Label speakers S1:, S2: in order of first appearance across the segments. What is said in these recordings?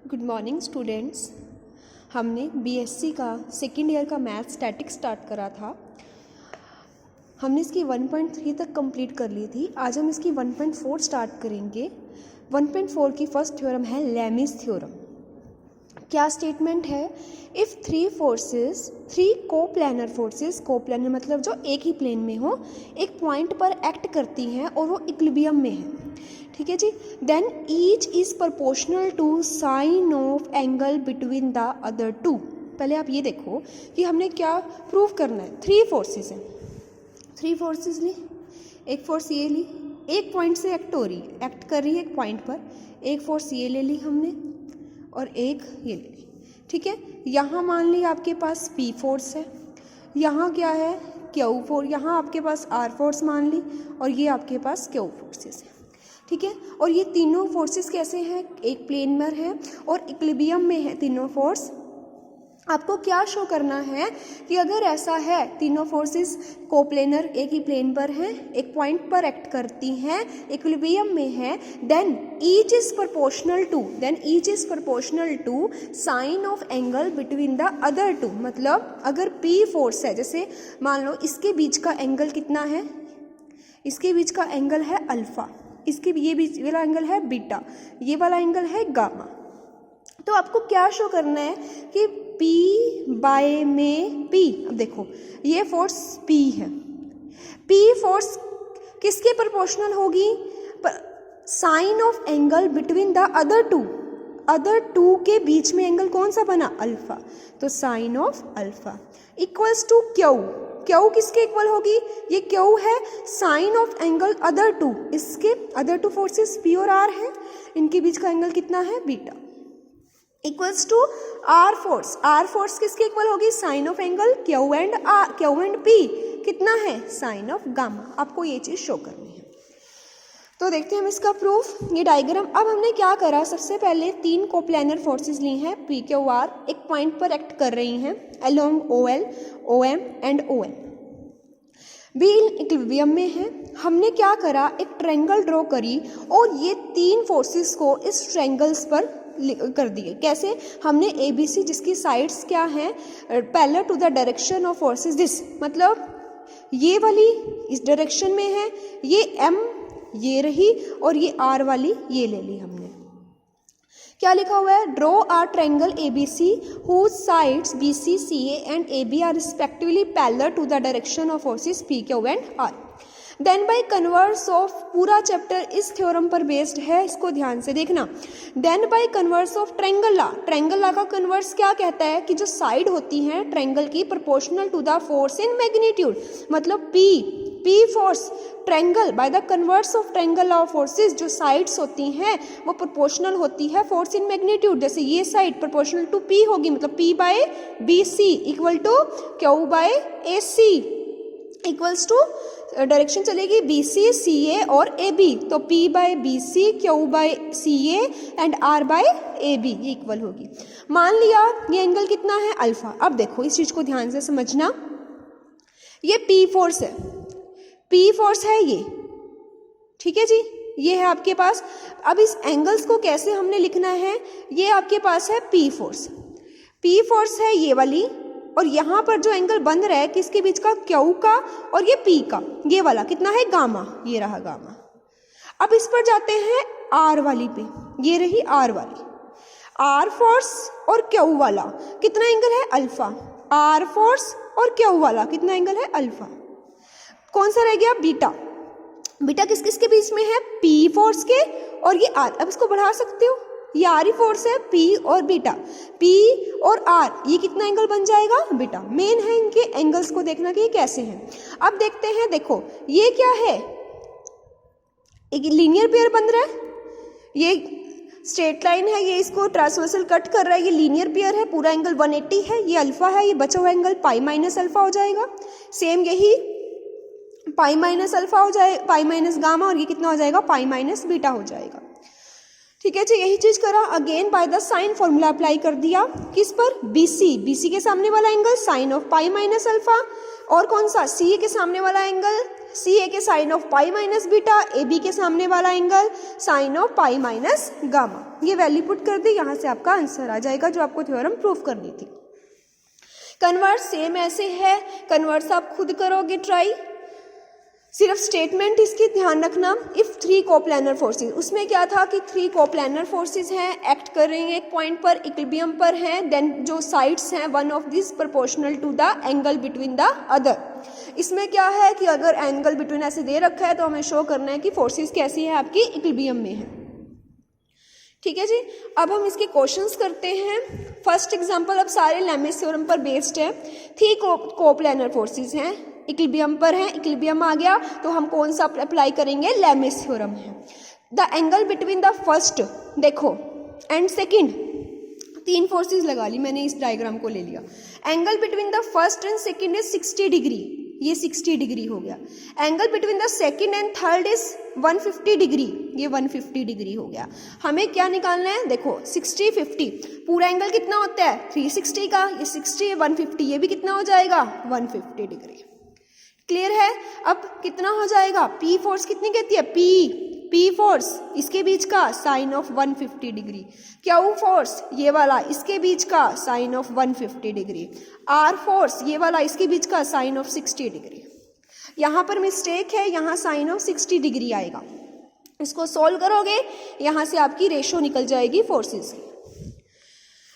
S1: Good morning students. हमने BSc का second year का मैथ स्टैटिक्स स्टार्ट करा था। हमने इसकी 1.3 तक कंप्लीट कर ली थी। आज हम इसकी 1.4 स्टार्ट करेंगे। 1.4 की फर्स्ट थ्योरम है लेमीज थ्योरम। क्या स्टेटमेंट है? If three coplanar forces, coplanar मतलब जो एक ही प्लेन में हो, एक पॉइंट पर एक्ट करती हैं और वो इक्विलिब्रियम में है, ठीक है जी, then each is proportional to sine of angle between the other two. पहले आप ये देखो कि हमने क्या प्रूव करना है। थ्री फोर्सेस हैं, थ्री फोर्सेस ली, एक फोर्स ये ली, एक पॉइंट से एक्ट हो रही है, एक्ट कर रही है एक पॉइंट पर, एक फोर्स ये ले ली हमने और एक ये ले ली, ठीक है। यहाँ मान ली आपके पास P फोर्स है, यहाँ क्या है Q फोर्स, यहाँ आपके पास R फोर्स मान ली और ये आपके पास Q फोर्सेस है, ठीक है। और ये तीनों फोर्सेस कैसे हैं? एक प्लेन में है और इक्विलिब्रियम में है तीनों फोर्स। आपको क्या शो करना है कि अगर ऐसा है, तीनों फोर्सेस कोप्लेनर एक ही प्लेन पर हैं, एक पॉइंट पर एक्ट करती हैं, इक्विलिब्रियम में है, then each is proportional to sine of angle between the other two. मतलब अगर P फोर्स है, जैसे मान लो इसके बीच का एंगल कितना है, इसके बीच का एंगल है अल्फा, इसके ये बीच वाला एंगल है बीटा, ये वाला एंगल है गामा। तो आपको क्या शो करना है कि P बाय में P। अब देखो ये फोर्स P है, P फोर्स किसके प्रोपोर्शनल होगी? Sine of angle between the other two के बीच में एंगल कौन सा बना? अल्फा। तो sine of alpha equals to Q किसके इक्वल होगी? ये Q है sine of angle other two, इसके अदर टू फोर्सेस P और R है, इनके बीच का एंगल कितना है? Beta. Equals to R force किसके इक्वल होगी? Sine of angle Q and P कितना है? Sine of gamma. आपको ये चीज़ शो करनी है। तो देखते हैं हम इसका प्रूफ। ये डायग्राम, अब हमने क्या करा, सबसे पहले तीन कोप्लानर फोर्सेस ली हैं P Q R, एक पॉइंट पर एक्ट कर रही हैं along OL, OM and ON, be equilibrium में है। हमने क्या करा, एक ट्रायंगल ड्रॉ करी और ये तीन फोर्सेस को इस ट्रायंगल्स पर कर दिए। कैसे? हमने ABC जिसकी साइड्स क्या हैं? Parallel to the direction of forces this, मतलब ये वाली इस डायरेक्शन में है, ये M ये रही और ये R वाली ये ले ली हमने। क्या लिखा हुआ है? Draw uh triangle ABC whose sides BC, CA and AB are respectively parallel to the direction of forces P, Q and R. Then by converse of, पूरा चैप्टर इस थ्योरम पर बेस्ड है, इसको ध्यान से देखना। Then by converse of triangle law का converse क्या कहता है कि जो साइड होती हैं ट्रायंगल की proportional to the force in magnitude, मतलब P force triangle by the converse of triangle law of forces, जो साइड्स होती हैं वो प्रोपोर्शनल होती है फोर्स इन मैग्नीट्यूड। जैसे ये साइड प्रोपोर्शनल टू P होगी, मतलब P by BC equal to Q by AC equals to direction चलेगी BC, CA और AB, तो P by BC, Q by CA and R by AB equal होगी। मान लिया ये एंगल कितना है? अल्फा। अब देखो इस चीज को ध्यान से समझना, ये P फोर्स है, P फोर्स है ये, ठीक है जी, ये है आपके पास। अब इस एंगल्स को कैसे हमने लिखना है? ये आपके पास है P फोर्स है ये वाली, और यहाँ पर जो एंगल बन रहा है किसके बीच का? Q का और ये P का, ये वाला कितना है? गामा, ये रहा गामा। अब इस पर जाते हैं R वाली पे, ये रही R वाली, R फोर्स और Q वाला कितना एंगल है? अल्फा। R फोर्स और Q वाला कितना एंगल है? अल्फा। कौन सा रह गया? बीटा किस किस के बीच में है? P फोर्स के और ये R। अब इसको बढ़ा सकते हो, ये R ही फोर्स है, P और बीटा, P और R, ये कितना एंगल बन जाएगा? बीटा। मेन है इनके एंगल्स को देखना कि ये कैसे हैं। अब देखते हैं, देखो ये क्या है? एक लीनियर पेयर बन रहा है, ये स्ट्रेट लाइन है, ये इसको ट्रांसवर्सल कट कर रहा है, ये लीनियर पेयर है, पूरा एंगल 180 है, ये अल्फा है, ये बचा हुआ एंगल पाई माइनस अल्फा हो जाएगा। सेम यही पाई माइनस अल्फा हो जाए, पाई माइनस गामा, और ये कितना हो जाएगा? पाई माइनस बीटा हो जाएगा, ठीक है जी। यही चीज करा, again by the sine formula apply कर दिया, किस पर? BC के सामने वाला angle sine of pi minus alpha, और कौन सा? CA के सामने वाला एंगल सी ए के sine of pi minus beta, A B के सामने वाला angle sine of pi minus gamma. ये वैल्यू पुट कर दी, यहाँ से आपका आंसर आ जाएगा जो आपको थ्योरम प्रूव करनी थी। कन्वर्स सेम ऐसे है, कन्वर्स आप खुद करोगे ट्राई, सिर्फ स्टेटमेंट इसकी ध्यान रखना। इफ 3 कोप्लानर फोर्सेस, उसमें क्या था कि 3 कोप्लानर फोर्सेस हैं, एक्ट कर रही हैं एक पॉइंट पर, इक्विलिब्रियम पर हैं, देन जो साइड्स हैं one of this proportional to the angle between the other. इसमें क्या है कि अगर एंगल बिटवीन ऐसे दे रखा है तो हमें शो करना है कि फोर्सेस कैसी है, आपकी इक्विलिब्रियम में है। ठीक है जी, अब हम इसके क्वेश्चंस करते हैं। फर्स्ट एग्जांपल, अब सारे लेमिस थ्योरम पर बेस्ड है। 3 कोप्लानर फोर्सेस हैं, इक्विलिब्रियम पर है, इक्विलिब्रियम आ गया तो हम कौन सा अप्लाई करेंगे, लेमिस थ्योरम है। The angle between the first देखो एंड सेकंड, 3 फोर्सेस लगा ली मैंने, इस डायग्राम को ले लिया। Angle between the first and second is 60 degree, ये 60 डिग्री हो गया। Angle between the second and third is 150 degree, ये 150 डिग्री हो गया। हमें क्या निकालना है, देखो 60 50, पूरा एंगल कितना होता है 360 का, ये 60 150, ये भी कितना हो जाएगा 150 डिग्री। क्लियर है। अब कितना हो जाएगा, पी फोर्स कितनी कहती है, पी फोर्स इसके बीच का sine of 150 degree, Q force ये वाला इसके बीच का sine of 150 degree, R force ये वाला इसके बीच का साइन ऑफ 60 डिग्री। यहाँ पर मिस्टेक है, यहाँ साइन ऑफ 60 डिग्री आएगा। इसको सॉल्व करोगे, यहाँ से आपकी रेशो निकल जाएगी फोर्सेस की।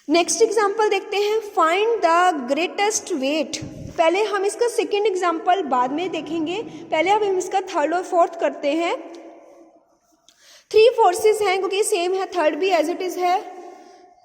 S1: नेक्स्ट एग्जाम्पल देखते हैं, फाइंड द ग्रेटेस्ट वेट। पहले हम इसका सेकेंड एग्जाम्पल बाद में देखेंगे, पहले हम इसका थर्ड और फोर्थ करते हैं। 3 फोर्सेस हैं क्योंकि सेम है, थर्ड भी एज इट इज है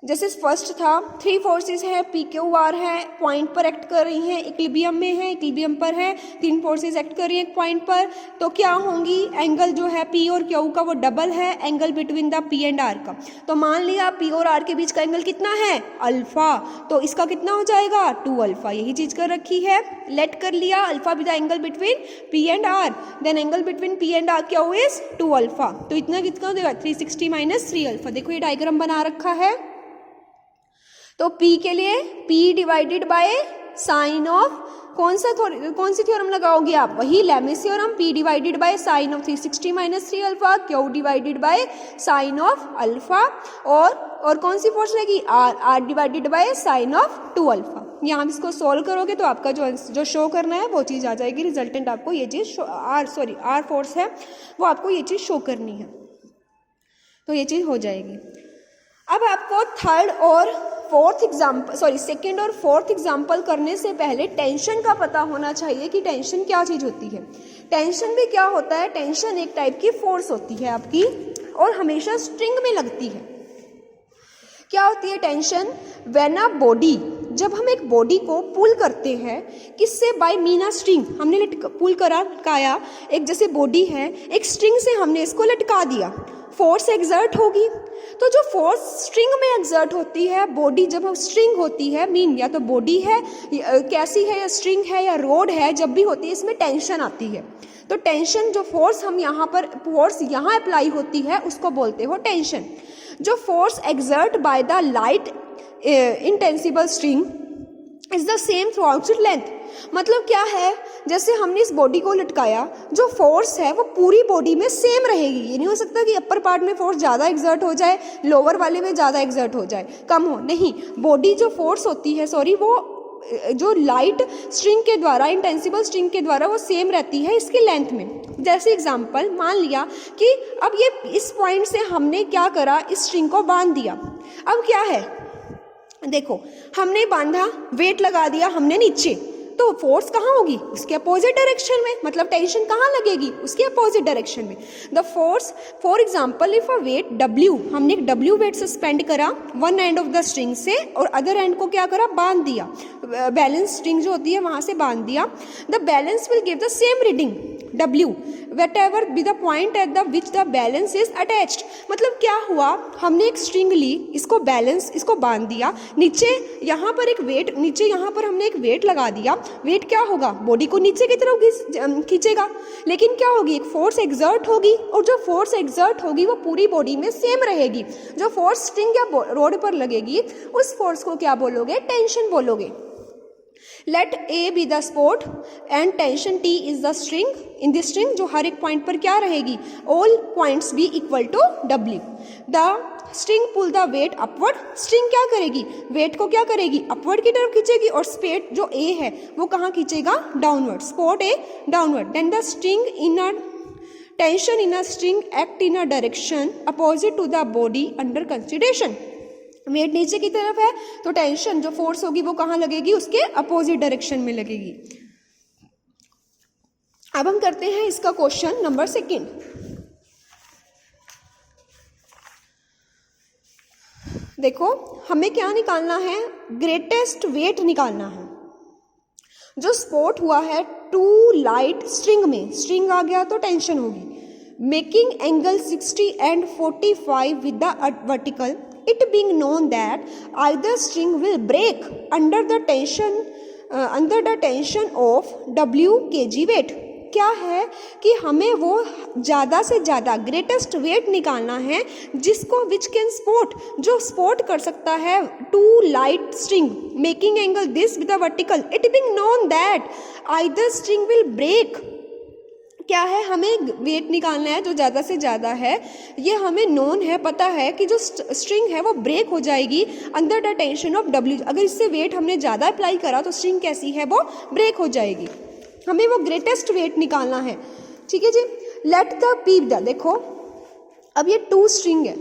S1: जैसे फर्स्ट था। 3 फोर्सेस है, पी क्यू आर है, पॉइंट पर एक्ट कर रही हैं, इक्विलिब्रियम में है, इक्विलिब्रियम पर है, 3 फोर्सेस एक्ट कर रही हैं एक पॉइंट पर, तो क्या होंगी, एंगल जो है पी और क्यू का वो डबल है angle between the P and R का। तो मान लिया पी और आर के बीच का एंगल कितना है, अल्फा, तो इसका कितना हो जाएगा 2 अल्फा, यही चीज कर रखी है। लेट कर लिया alpha with the angle between P and R, then angle between P and R क्या इज 2 अल्फा, तो इतना कितना हो जाएगा 360 माइनस 3 अल्फा। देखो ये डायग्राम बना रखा है, तो P के लिए P divided by sine of कौन सी थ्योरम लगाओगे आप, वही Lami's theorem, P divided by sine of 360 minus 3 alpha, Q divided by sine of alpha, और कौन सी फोर्स रहेगी R divided by sine of 2 alpha. यहाँ इसको सॉल्व करोगे तो आपका जो शो करना है वो चीज़ आ जाएगी, रिजल्टेंट आपको ये चीज़ R फोर्स है वो आपको ये चीज़ शो करनी है, तो ये चीज़ हो जाएगी। अब आपको सेकेंड और फोर्थ एग्जाम्पल करने से पहले टेंशन का पता होना चाहिए कि टेंशन क्या चीज़ होती है। टेंशन भी क्या होता है, टेंशन एक टाइप की फोर्स होती है आपकी और हमेशा स्ट्रिंग में लगती है। क्या होती है टेंशन, व्हेन अ बॉडी, जब हम एक बॉडी को पुल करते हैं, किससे, बाय मीन अ स्ट्रिंग, हमने पुल लटकाया, एक जैसे बॉडी है, एक स्ट्रिंग से हमने इसको लटका दिया, फोर्स एग्जर्ट होगी। तो जो फोर्स स्ट्रिंग में एग्जर्ट होती है, बॉडी जब हम स्ट्रिंग होती है, मीन या तो बॉडी है कैसी है, या स्ट्रिंग है या रोड है, जब भी होती है इसमें टेंशन आती है। तो टेंशन जो फोर्स हम यहाँ पर फोर्स यहाँ अप्लाई होती है उसको बोलते हो टेंशन। जो force exert by the light inextensible string is the same throughout its length. मतलब क्या है, जैसे हमने इस बॉडी को लटकाया, जो फोर्स है वो पूरी बॉडी में सेम रहेगी। ये नहीं हो सकता कि अपर पार्ट में फोर्स ज़्यादा एग्जर्ट हो जाए, लोअर वाले में ज़्यादा एग्जर्ट हो जाए, कम हो, नहीं, बॉडी जो फोर्स होती है वो जो लाइट स्ट्रिंग के द्वारा, इंटेंसिबल स्ट्रिंग के द्वारा वो सेम रहती है इसके लेंथ में। जैसे एग्जांपल मान लिया कि अब ये इस पॉइंट से हमने क्या करा, इस स्ट्रिंग को बांध दिया। अब क्या है, देखो हमने बांधा, वेट लगा दिया हमने नीचे, तो फोर्स कहाँ होगी, उसके अपोजिट डायरेक्शन में, मतलब टेंशन कहाँ लगेगी, उसके अपोजिट डायरेक्शन में। The force, for example if a weight W, हमने एक W वेट सस्पेंड करा one end of the string से और अदर एंड को क्या करा, बांध दिया, बैलेंस स्ट्रिंग जो होती है वहां से बांध दिया। The balance will give the same reading W whatever be the point at the which the balance is attached। मतलब क्या हुआ, हमने एक स्ट्रिंग ली, इसको बैलेंस, इसको बांध दिया, नीचे यहाँ पर एक वेट, नीचे यहाँ पर हमने एक वेट लगा दिया। वेट क्या होगा, बॉडी को नीचे की तरफ खींचेगा, लेकिन क्या होगी, एक फोर्स एग्जर्ट होगी, और जो फोर्स एग्जर्ट होगी वो पूरी बॉडी में सेम रहेगी। जो फोर्स स्ट्रिंग या रोड पर लगेगी उस फोर्स को क्या बोलोगे, टेंशन बोलोगे। Let A be the support and tension T is the string. In this string जो हर एक पॉइंट पर क्या रहेगी, all points be equal to W. The string pull the weight upward. String क्या करेगी, वेट को क्या करेगी, अपवर्ड की तरफ खींचेगी, और स्पेट जो ए है वो कहाँ खींचेगा, downward. Support A downward. Then the string in a tension in a string act in a direction opposite to the body under consideration. Weight नीचे की तरफ है तो टेंशन जो फोर्स होगी वो कहाँ लगेगी, उसके अपोजिट डायरेक्शन में लगेगी। अब हम करते हैं इसका क्वेश्चन नंबर 2। देखो हमें क्या निकालना है, ग्रेटेस्ट वेट निकालना है। जो स्पोर्ट हुआ है टू लाइट स्ट्रिंग में, स्ट्रिंग आ गया तो टेंशन होगी, making angle 60 and 45 with the vertical, it being known that either string will break under the tension of W kg weight। क्या है कि हमें वो ज़्यादा से ज़्यादा ग्रेटेस्ट वेट निकालना है जिसको विच कैन सपोर्ट, जो सपोर्ट कर सकता है two light string making angle this with the vertical, it being known that either string will break. क्या है, हमें वेट निकालना है जो ज़्यादा से ज़्यादा है, ये हमें नोन है, पता है कि जो स्ट्रिंग है वो ब्रेक हो जाएगी under the tension of W. अगर इससे वेट हमने ज़्यादा अप्लाई करा तो स्ट्रिंग कैसी है, वो ब्रेक हो जाएगी। हमें वो ग्रेटेस्ट वेट निकालना है, ठीक है जी। लेट द पी द, देखो अब ये टू स्ट्रिंग है,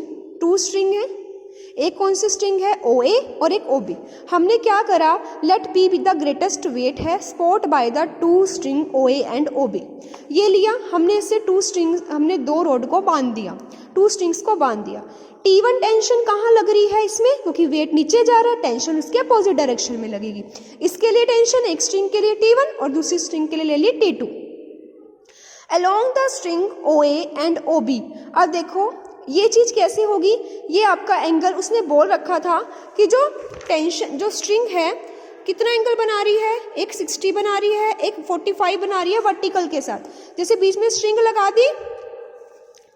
S1: एक कौन सी स्ट्रिंग है, ओ ए और एक ओ बी। हमने क्या करा, let P be the greatest weight है support by the two string O A and O B. ये लिया हमने, इससे टू स्ट्रिंग, हमने दो रोड को बांध दिया, टू स्ट्रिंग्स को बांध दिया। T1 टेंशन कहाँ लग रही है इसमें, क्योंकि वेट नीचे जा रहा है, टेंशन उसके अपोजिट डायरेक्शन में लगेगी। इसके लिए टेंशन एक स्ट्रिंग के लिए T1 और दूसरी स्ट्रिंग के लिए ले ली T2 along the string OA and OB। अब देखो ये चीज़ कैसे होगी, ये आपका एंगल उसने बोल रखा था कि जो टेंशन, जो स्ट्रिंग है कितना एंगल बना रही है, एक 60 बना रही है, एक 45 बना रही है वर्टिकल के साथ। जैसे बीच में स्ट्रिंग लगा दी,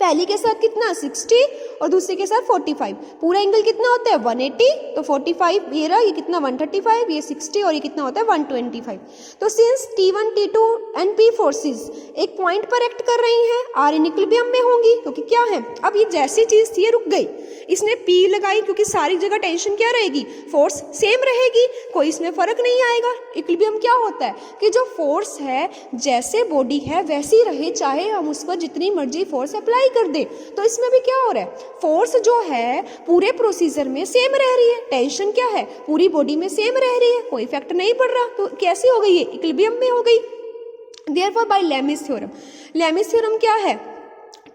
S1: पहली के साथ कितना 60 और दूसरे के साथ 45, पूरा एंगल कितना होता है 180, तो 45 ये रहा, ये कितना 135, ये 60 और ये कितना होता है 125। तो since T1 T2 and P forces एक पॉइंट पर एक्ट कर रही हैं, आर इन इक्विलिब्रियम में होंगी, क्योंकि क्या है, अब ये जैसी चीज़ थी ये रुक गई, इसने P लगाई, क्योंकि सारी जगह टेंशन क्या रहेगी, फोर्स सेम रहेगी, कोई इसमें फर्क नहीं आएगा। इक्विलिब्रियम क्या होता है कि जो फोर्स है जैसे बॉडी है वैसी रहे, चाहे हम उस पर जितनी मर्जी फोर्स अप्लाई कर दे। तो इसमें भी क्या हो रहा है, फोर्स जो है पूरे प्रोसीजर में सेम रह रही है, टेंशन क्या है पूरी बॉडी में सेम रह रही है, कोई इफेक्ट नहीं पड़ रहा। तो कैसी हो गई है, इक्विलिब्रियम में हो गई। Therefore by Lami's theorem, Lami's theorem क्या है,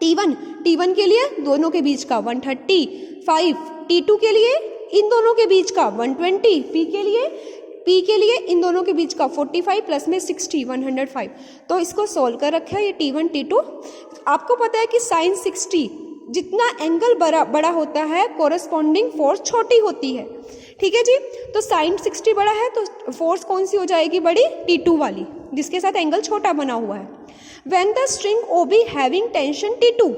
S1: T1 के लिए दोनों के बीच का 135, T2 के लिए इन दोनों के बीच का 120, P के लिए इन दोनों के बीच का 45 प्लस में 60 105। तो इसको सोल्व कर रखा है ये T1 T2। आपको पता है कि साइन 60 जितना एंगल बड़ा होता है कोरस्पॉन्डिंग फोर्स छोटी होती है, ठीक है जी। तो साइन 60 बड़ा है तो फोर्स कौन सी हो जाएगी बड़ी, T2 वाली, जिसके साथ एंगल छोटा बना हुआ है। When the string OB having tension T2,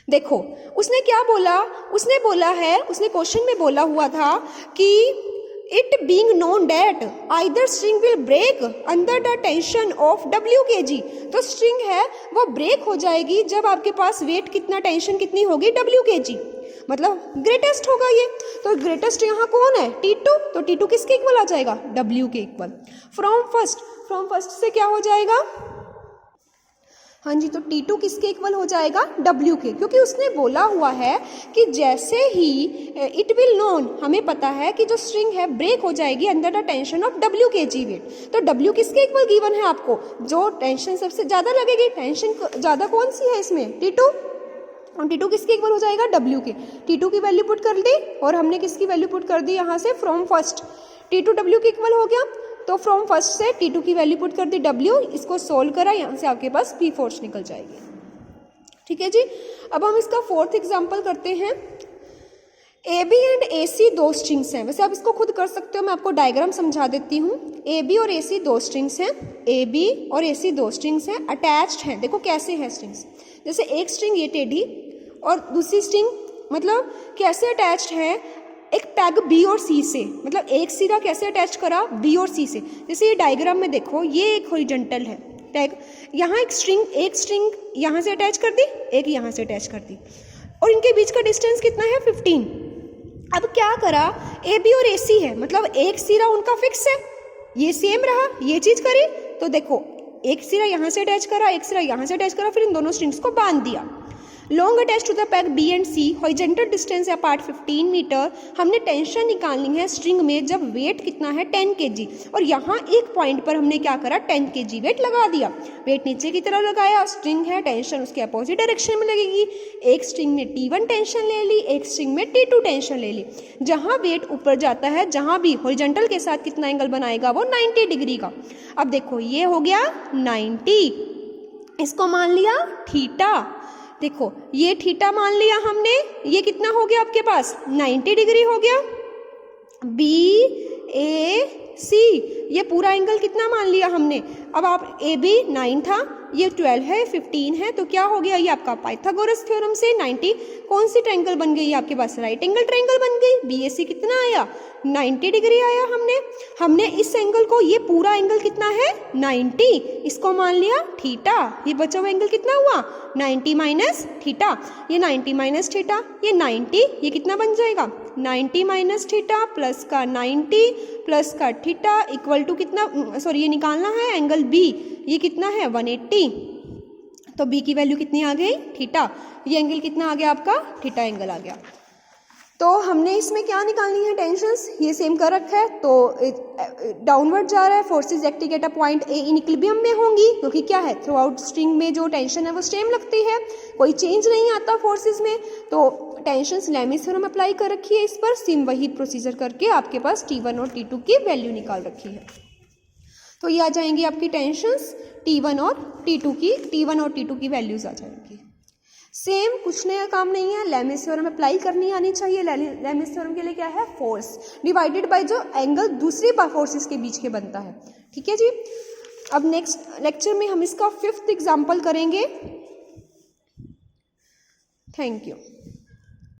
S1: देखो उसने क्या बोला, उसने बोला है, उसने क्वेश्चन में बोला हुआ था कि it being known that either string will break under the tension of W kg। तो स्ट्रिंग है वो ब्रेक हो जाएगी जब आपके पास वेट कितना, टेंशन कितनी होगी W kg, मतलब ग्रेटेस्ट होगा ये। तो ग्रेटेस्ट यहाँ कौन है, T2, तो T2 किसके इक्वल आ जाएगा, W के इक्वल। फ्रॉम फर्स्ट से क्या हो जाएगा, हाँ जी, तो T2 किसके इक्वल हो जाएगा, W के, क्योंकि उसने बोला हुआ है कि जैसे ही इट विल नोन, हमें पता है कि जो स्ट्रिंग है ब्रेक हो जाएगी under the tension of W kg weight. तो W किसके इक्वल गिवन है आपको, जो टेंशन सबसे ज़्यादा लगेगी, टेंशन ज़्यादा कौन सी है इसमें, T2, और T2 किसके इक्वल हो जाएगा, W के। T2 की वैल्यू पुट कर दी और हमने किसकी वैल्यू पुट कर दी यहाँ से, फ्रॉम फर्स्ट T2 W के इक्वल हो गया, तो फ्रॉम फर्स्ट से T2 की वैल्यू पुट कर दी W, इसको सोल्व करा, यहाँ से आपके पास P फोर्स निकल जाएगी, ठीक है जी। अब हम इसका फोर्थ एग्जांपल करते हैं। AB एंड AC दो स्ट्रिंग्स हैं, वैसे आप इसको खुद कर सकते हो, मैं आपको डायग्राम समझा देती हूँ। AB और AC दो स्ट्रिंग्स हैं, AB और AC दो स्ट्रिंग्स हैं, अटैच्ड हैं। देखो कैसे हैं स्ट्रिंग्स, जैसे एक स्ट्रिंग ये टेढ़ी और दूसरी स्ट्रिंग, मतलब कैसे अटैच्ड है, एक पैग बी और सी से, मतलब एक सिरा कैसे अटैच करा, बी और सी से। जैसे ये डायग्राम में देखो, ये एक हॉरिजॉन्टल है टैग, यहाँ एक स्ट्रिंग यहाँ से अटैच कर दी, एक यहाँ से अटैच कर दी, और इनके बीच का डिस्टेंस कितना है 15। अब क्या करा, ए बी और ए सी है, मतलब एक सिरा उनका फिक्स है, ये सेम रहा, ये चीज़ करी, तो देखो एक सिरा यहाँ से अटैच करा, एक सिरा यहाँ से अटैच करा, फिर इन दोनों स्ट्रिंग्स को बांध दिया। Long attach to the peg B and C, horizontal distance apart 15 metre. हमने टेंशन निकालनी है स्ट्रिंग में जब वेट कितना है 10 kg, और यहाँ एक पॉइंट पर हमने क्या करा 10 kg वेट लगा दिया। वेट नीचे की तरफ लगाया, स्ट्रिंग है, टेंशन उसके अपोजिट डायरेक्शन में लगेगी। एक स्ट्रिंग में T1 टेंशन ले ली, एक स्ट्रिंग में T2 टेंशन ले ली। जहाँ वेट ऊपर जाता है, जहाँ भी हॉरिजॉन्टल के साथ कितना एंगल बनाएगा वो 90 डिग्री का। अब देखो ये हो गया 90, इसको मान लिया थीटा। देखो ये थीटा मान लिया हमने, ये कितना हो गया आपके पास 90 डिग्री हो गया। बी ए सी, ये पूरा एंगल कितना मान लिया हमने। अब आप ए बी 9 था, ये 12 है, 15 है, तो क्या हो गया, ये आपका पाइथागोरस थ्योरम से 90 कौन सी ट्रायंगल बन गई आपके पास, राइट एंगल ट्रायंगल बन गई। बी ए सी कितना आया 90 डिग्री आया। हमने इस एंगल को, ये पूरा एंगल कितना है 90, इसको मान लिया थीटा। ये बचा हुआ एंगल कितना हुआ 90 माइनस थीटा, ये 90 माइनस थीटा, ये 90, ये कितना बन जाएगा 90 माइनस थीटा प्लस का 90 प्लस का थीटा इक्वल टू कितना, सॉरी ये निकालना है एंगल बी, ये कितना है 180, तो बी की वैल्यू कितनी आ गई थीटा। ये एंगल कितना आ गया आपका थीटा एंगल आ गया। तो हमने इसमें क्या निकालनी है टेंशंस, ये सेम कर रखा है, तो डाउनवर्ड जा रहा है, forces acting at a point A in equilibrium में होंगी, क्योंकि क्या है थ्रू आउट स्ट्रिंग में जो टेंशन है वो सेम लगती है, कोई चेंज नहीं आता फोर्सेस में। तो टेंशंस लेमिस थ्योरम अप्लाई कर रखी है इस पर, सेम वही प्रोसीजर करके आपके पास T1 और T2 की वैल्यू निकाल रखी है। तो ये आ जाएंगी आपकी टेंशंस T1 और T2 की वैल्यूज आ जाएंगी। सेम कुछ नया काम नहीं है, लेमिस थ्योरम अप्लाई करनी आनी चाहिए। लेमिस थ्योरम के लिए क्या है, फोर्स डिवाइडेड बाय जो एंगल दूसरी फोर्सेस के बीच के बनता है। ठीक है जी। अब नेक्स्ट लेक्चर में हम इसका 5th एग्जाम्पल करेंगे। Thank you.